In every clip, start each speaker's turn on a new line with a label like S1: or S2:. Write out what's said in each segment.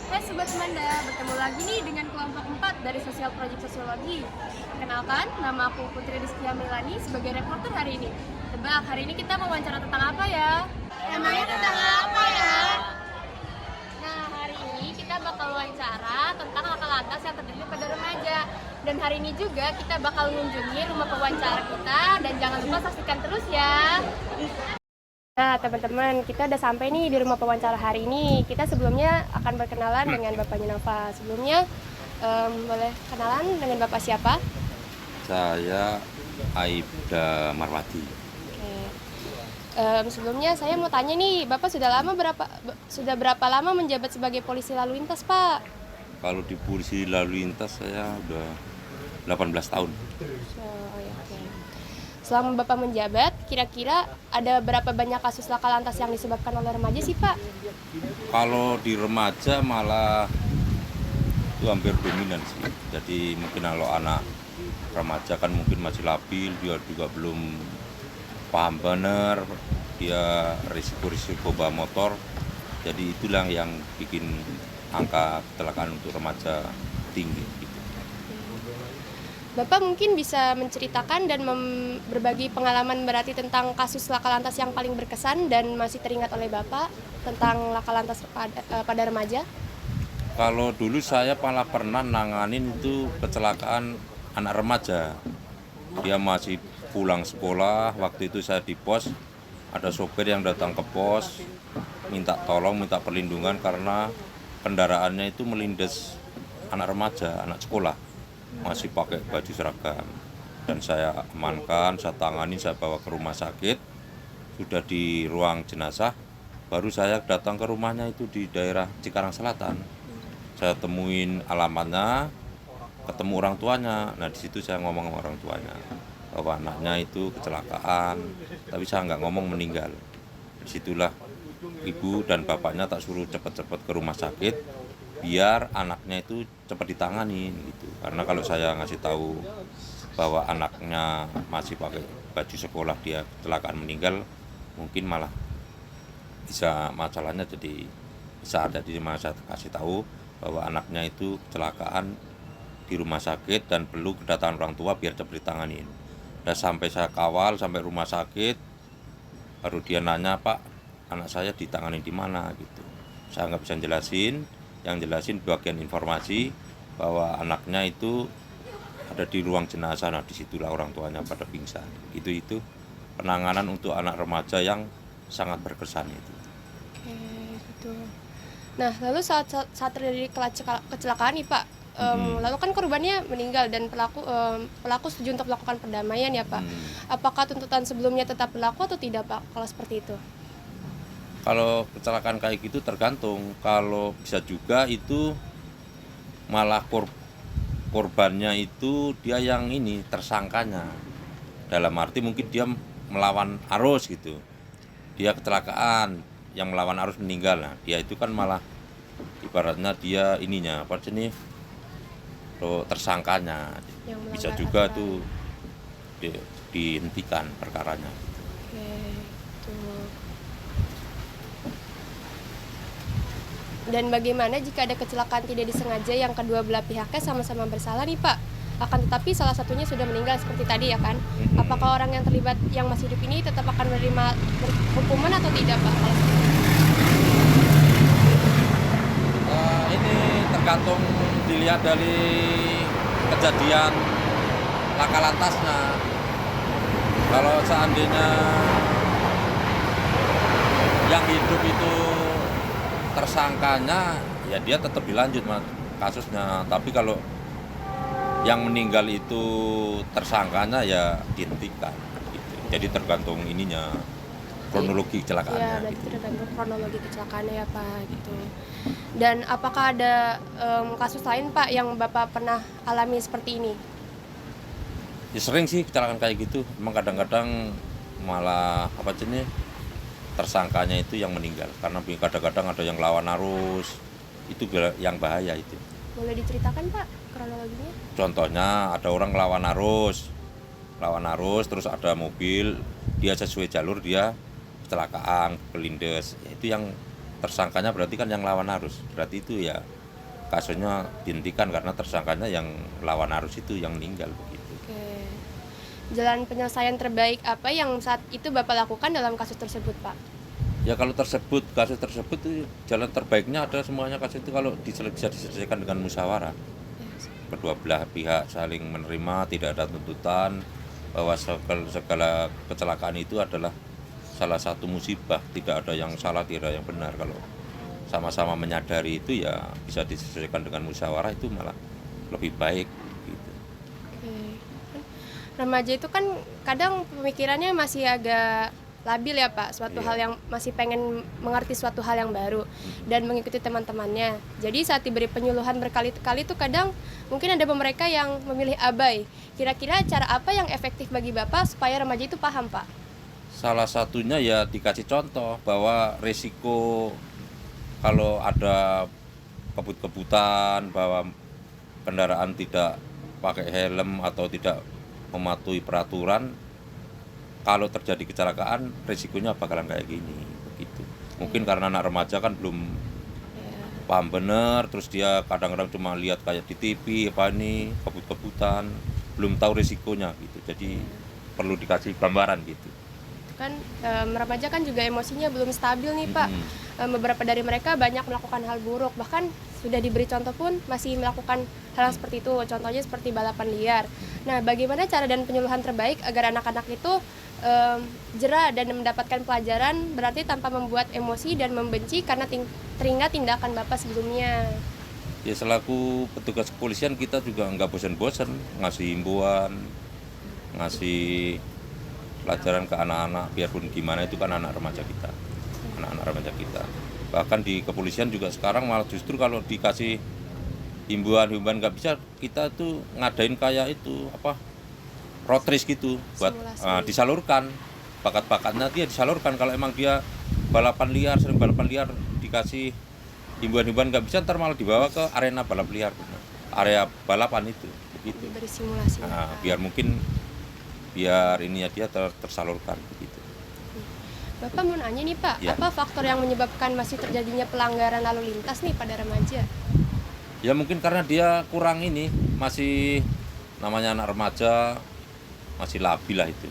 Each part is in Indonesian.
S1: Hai Sobat Semanda, bertemu lagi nih dengan kelompok 4 dari Sosial Project Sosiologi. Kenalkan, nama aku Putri Rizkia Melani sebagai reporter hari ini. Tebak, hari ini kita mau wawancara tentang apa ya? Emangnya tentang apa ya? Nah, hari ini kita bakal wawancara tentang laka lantas yang terjadi pada remaja. Dan hari ini juga kita bakal mengunjungi rumah pewawancara kita dan jangan lupa saksikan terus ya. Nah, teman-teman, kita udah sampai nih di rumah pewawancara hari ini. Kita sebelumnya akan berkenalan dengan Bapaknya Nova. Sebelumnya, boleh kenalan dengan Bapak siapa?
S2: Saya Aibda Marwati.
S1: Oke. Sebelumnya saya mau tanya nih, Bapak sudah berapa lama menjabat sebagai polisi lalu lintas, Pak?
S2: Kalau di polisi lalu lintas saya udah 18 tahun.
S1: Oh, ya, oke. Selama Bapak menjabat, kira-kira ada berapa banyak kasus laka lantas yang disebabkan oleh remaja sih, Pak?
S2: Kalau di remaja malah itu hampir dominan sih. Jadi mungkin kalau anak remaja kan mungkin masih labil, dia juga belum paham benar, dia risiko-risiko bawa motor. Jadi itulah yang bikin angka kecelakaan untuk remaja tinggi gitu.
S1: Bapak mungkin bisa menceritakan dan berbagi pengalaman berarti tentang kasus laka lantas yang paling berkesan dan masih teringat oleh Bapak tentang laka lantas pada remaja?
S2: Kalau dulu saya malah pernah nanganin itu kecelakaan anak remaja. Dia masih pulang sekolah, waktu itu saya di pos, ada sopir yang datang ke pos, minta tolong, minta perlindungan karena kendaraannya itu melindas anak remaja, anak sekolah. Masih pakai baju seragam. Dan saya amankan, saya tangani, saya bawa ke rumah sakit. Sudah di ruang jenazah, baru saya datang ke rumahnya itu di daerah Cikarang Selatan. Saya temuin alamatnya, ketemu orang tuanya. Nah di situ saya ngomong sama orang tuanya bahwa anaknya itu kecelakaan, tapi saya nggak ngomong meninggal. Disitulah ibu dan bapaknya tak suruh cepat-cepat ke rumah sakit biar anaknya itu cepat ditangani gitu. Karena kalau saya ngasih tahu bahwa anaknya masih pakai baju sekolah dia kecelakaan meninggal, mungkin malah bisa masalahnya jadi besar. Jadi saya kasih tahu bahwa anaknya itu kecelakaan di rumah sakit dan perlu kedatangan orang tua biar cepat ditangani. Dan sampai saya kawal sampai rumah sakit, baru dia nanya, "Pak, anak saya ditangani di mana?" gitu. Saya nggak bisa jelasin, yang jelasin bagian informasi bahwa anaknya itu ada di ruang jenazah. Nah disitulah orang tuanya pada pingsan. Itu penanganan untuk anak remaja yang sangat berkesan itu.
S1: Oke, gitu. Nah, lalu saat terjadi kecelakaan nih, Pak, lalu kan korbannya meninggal dan pelaku setuju untuk melakukan perdamaian ya, Pak. Apakah tuntutan sebelumnya tetap berlaku atau tidak, Pak, kalau seperti itu?
S2: Kalau kecelakaan kayak gitu tergantung. Kalau bisa juga itu malah korbannya itu dia yang ini tersangkanya. Dalam arti mungkin dia melawan arus gitu. Dia kecelakaan, yang melawan arus meninggal. Nah, dia itu kan malah ibaratnya dia ininya apa sih nih tersangkanya.
S1: Yang
S2: Bisa
S1: melanggar
S2: juga
S1: aturan.
S2: tuh dihentikan perkaranya.
S1: Oke, gitu. Dan bagaimana jika ada kecelakaan tidak disengaja yang kedua belah pihaknya sama-sama bersalah nih, Pak? Akan tetapi salah satunya sudah meninggal seperti tadi ya kan? Apakah orang yang terlibat yang masih hidup ini tetap akan menerima hukuman atau tidak, Pak?
S2: Ini tergantung dilihat dari kejadian laka lantasnya. Kalau seandainya yang hidup itu tersangkanya, ya dia tetap dilanjut kasusnya. Tapi kalau yang meninggal itu tersangkanya ya dihentikan. Gitu. Jadi tergantung ininya kronologi kecelakaannya.
S1: Ya, berarti
S2: Gitu.
S1: tergantung kronologi kecelakaannya ya, Pak, gitu. Dan apakah ada kasus lain, Pak, yang Bapak pernah alami seperti ini?
S2: Ya sering sih kecelakaan kayak gitu. Emang kadang-kadang malah apa sih nih tersangkanya itu yang meninggal karena kadang-kadang ada yang lawan arus, itu yang bahaya itu.
S1: Boleh diceritakan, Pak, kronologinya?
S2: Contohnya ada orang lawan arus terus ada mobil dia sesuai jalur dia kecelakaan kelindes, ya, itu yang tersangkanya berarti kan yang lawan arus, berarti itu ya kasusnya dihentikan karena tersangkanya yang lawan arus itu yang meninggal begitu.
S1: Oke. Jalan penyelesaian terbaik apa yang saat itu Bapak lakukan dalam kasus tersebut, Pak?
S2: Ya kalau kasus tersebut itu jalan terbaiknya adalah semuanya kasus itu kalau bisa diselesaikan dengan musyawarah. Kedua belah pihak saling menerima, tidak ada tuntutan bahwa segala kecelakaan itu adalah salah satu musibah, tidak ada yang salah, tidak ada yang benar. Kalau sama-sama menyadari itu ya bisa disesuaikan dengan musyawarah, itu malah lebih baik gitu.
S1: Oke. Remaja itu kan kadang pemikirannya masih agak labil ya Pak, suatu hal yang masih pengen mengerti suatu hal yang baru dan mengikuti teman-temannya. Jadi saat diberi penyuluhan berkali-kali itu kadang mungkin ada mereka yang memilih abai. Kira-kira cara apa yang efektif bagi Bapak supaya remaja itu paham, Pak?
S2: Salah satunya ya dikasih contoh bahwa risiko kalau ada kebut-kebutan, bahwa kendaraan tidak pakai helm atau tidak mematuhi peraturan, kalau terjadi kecelakaan risikonya bakalan kayak gini begitu. Mungkin karena anak remaja kan belum paham bener, terus dia kadang-kadang cuma lihat kayak di TV apa ini kebut-kebutan, belum tahu risikonya gitu. Jadi perlu dikasih gambaran gitu.
S1: Kan remaja kan juga emosinya belum stabil nih Pak. Beberapa dari mereka banyak melakukan hal buruk, bahkan sudah diberi contoh pun masih melakukan hal seperti itu, contohnya seperti balapan liar. Nah, bagaimana cara dan penyuluhan terbaik agar anak-anak itu jera dan mendapatkan pelajaran, berarti tanpa membuat emosi dan membenci karena teringat tindakan Bapak sebelumnya?
S2: Ya selaku petugas kepolisian kita juga nggak bosan-bosan ngasih himbauan, ngasih pelajaran ke anak-anak, biarpun gimana itu kan anak remaja kita, anak-anak remaja kita. Bahkan di kepolisian juga sekarang malah justru kalau dikasih himbauan nggak bisa, kita tuh ngadain kayak itu apa road race gitu buat disalurkan bakat-bakatnya, dia disalurkan. Kalau emang dia balapan liar, sering balapan liar, dikasih himbauan nggak bisa, ntar malah dibawa ke arena balap liar, area balapan itu begitu.
S1: Diberi simulasi.
S2: Nah, biar ininya dia tersalurkan begitu.
S1: Bapak mau nanya nih Pak,
S2: Ya.
S1: apa faktor yang menyebabkan masih terjadinya pelanggaran lalu lintas nih pada remaja?
S2: Ya mungkin karena dia kurang ini, masih namanya anak remaja, masih labil lah itu.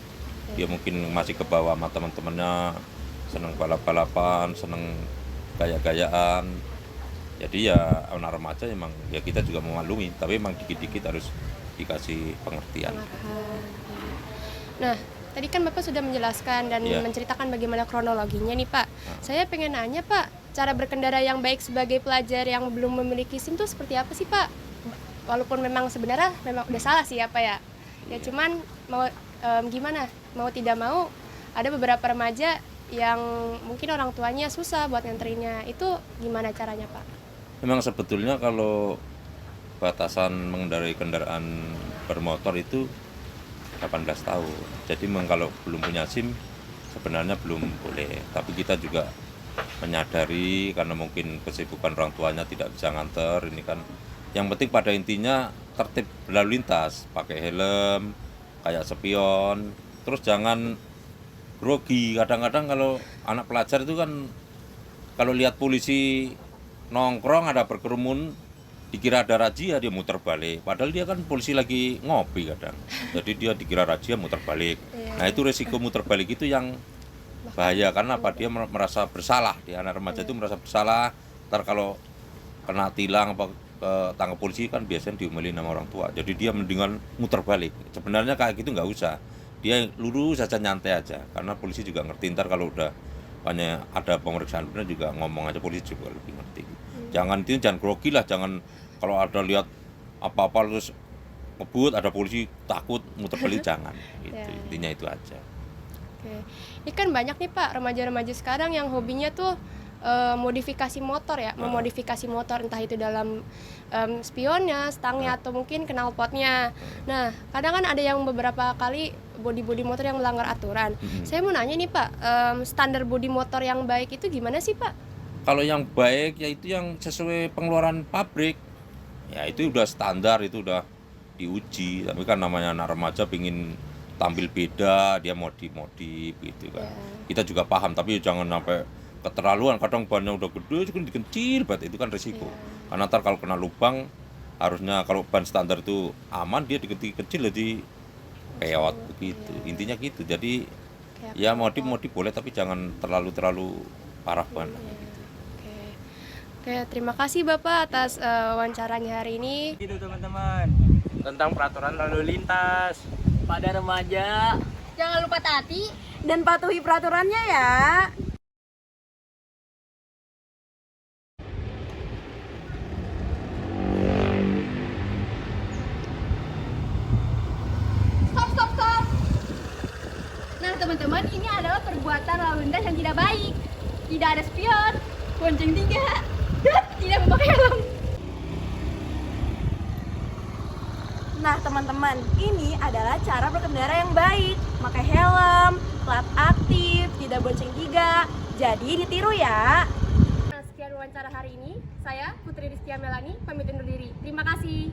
S2: Dia mungkin masih ke bawah sama teman-temannya, seneng balap-balapan, seneng gaya-gayaan. Jadi ya anak remaja emang ya kita juga memaklumi, tapi emang dikit-dikit harus dikasih pengertian.
S1: Nah, tadi kan Bapak sudah menjelaskan dan menceritakan bagaimana kronologinya nih Pak. Saya pengen nanya Pak, cara berkendara yang baik sebagai pelajar yang belum memiliki SIM itu seperti apa sih Pak? Walaupun memang sebenarnya memang udah salah sih apa ya. Ya cuman mau gimana? Mau tidak mau ada beberapa remaja yang mungkin orang tuanya susah buat nganterinnya. Itu gimana caranya Pak?
S2: Memang sebetulnya kalau batasan mengendarai kendaraan bermotor itu 18 tahun. Jadi memang kalau belum punya SIM sebenarnya belum boleh. Tapi kita juga menyadari karena mungkin kesibukan orang tuanya tidak bisa nganter. Ini kan yang penting pada intinya tertib berlalu lintas, pakai helm, kayak spion. Terus jangan grogi. Kadang-kadang kalau anak pelajar itu kan kalau lihat polisi nongkrong ada berkerumun, dikira ada razia, dia muter balik. Padahal dia kan polisi lagi ngopi kadang. Jadi dia dikira razia muter balik. Nah itu resiko muter balik itu yang bahaya karena apa? Dia merasa bersalah. Dia anak remaja itu merasa bersalah. Ntar kalau kena tilang apa tangkap polisi kan biasanya diomelin sama orang tua. Jadi dia mendingan muter balik. Sebenarnya kayak gitu nggak usah. Dia lurus saja, nyantai aja. Karena polisi juga ngerti. Ntar kalau udah banyak ada pemeriksaan benar juga ngomong aja, polisi juga lebih ngerti. Jangan grogi lah, jangan kalau ada lihat apa-apa terus ngebut ada polisi takut muter balik, jangan gitu. Intinya itu aja.
S1: Oke. Ini kan banyak nih Pak remaja-remaja sekarang yang hobinya tuh modifikasi motor ya, memodifikasi motor entah itu dalam spionnya, stangnya atau mungkin knalpotnya. Nah, kadang kan ada yang beberapa kali bodi motor yang melanggar aturan. Saya mau nanya nih Pak, standar bodi motor yang baik itu gimana sih Pak?
S2: Kalau yang baik yaitu yang sesuai pengeluaran pabrik. Ya itu udah standar, itu udah diuji. Tapi kan namanya anak remaja pingin tampil beda, dia modif gitu kan. Kita juga paham, tapi jangan sampai keterlaluan. Kadang bannya udah gede, itu kan kecil banget, itu kan risiko. Karena ntar kalau kena lubang, harusnya kalau ban standar itu aman, dia kecil jadi peot begitu. Intinya gitu. Jadi ya modif boleh, tapi jangan terlalu parah ban.
S1: Oke. Oke, terima kasih Bapak atas wawancaranya hari ini.
S3: Gitu teman-teman, tentang peraturan lalu lintas pada remaja.
S1: Jangan lupa taati dan patuhi peraturannya ya. Stop. Nah teman-teman, ini adalah perbuatan lalu lintas yang tidak baik. Tidak ada spion, bonceng 3, dan tidak memakai helm. Nah teman-teman, ini adalah cara berkendara yang baik. Pakai helm, plat aktif, tidak bonceng 3. Jadi ditiru ya. Nah, sekian wawancara hari ini. Saya Putri Rizkia Melani, pamit undur diri. Terima kasih.